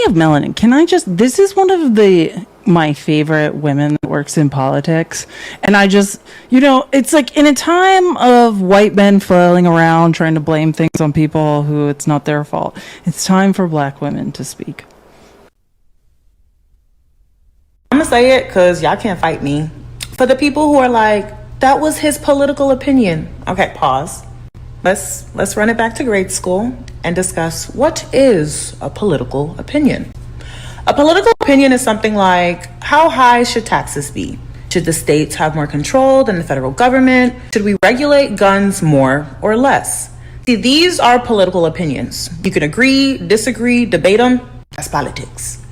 of melanin, this is one of my favorite women that works in politics. And it's like in a time of white men flailing around trying to blame things on people who it's not their fault, it's time for black women to speak. I'm gonna say it because y'all can't fight me. For the people who are like, that was his political opinion. Okay, pause. Let's run it back to grade school and discuss what is a political opinion. A political opinion is something like, how high should taxes be? Should the states have more control than the federal government? Should we regulate guns more or less? See, these are political opinions. You can agree, disagree, debate them. That's politics.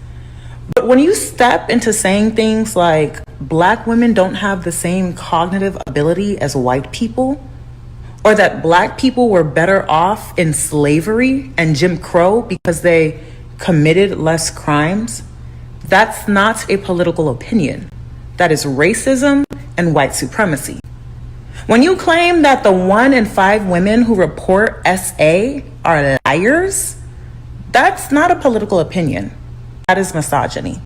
But when you step into saying things like black women don't have the same cognitive ability as white people, or that black people were better off in slavery and Jim Crow because they committed less crimes, that's not a political opinion. That is racism and white supremacy. When you claim that the 1 in 5 women who report SA are liars, that's not a political opinion. That is misogyny.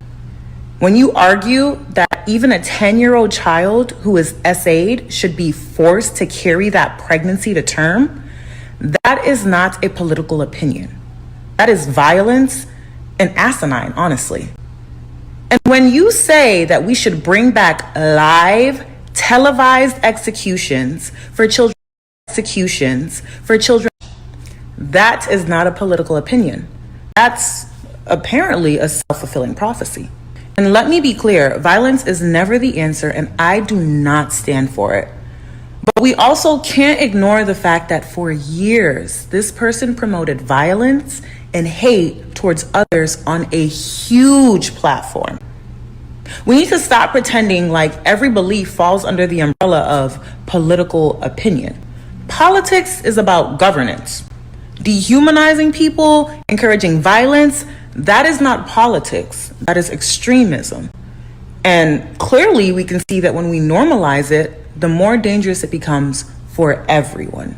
When you argue that even a 10-year-old child who is SA'd should be forced to carry that pregnancy to term, that is not a political opinion. That is violence and asinine, honestly. And when you say that we should bring back live, televised executions for children, that is not a political opinion. That's apparently a self-fulfilling prophecy. And let me be clear, violence is never the answer, and I do not stand for it. But we also can't ignore the fact that for years, this person promoted violence and hate towards others on a huge platform. We need to stop pretending like every belief falls under the umbrella of political opinion. Politics is about governance. Dehumanizing people, encouraging violence, that is not politics. That is extremism. And clearly we can see that when we normalize it, the more dangerous it becomes for everyone.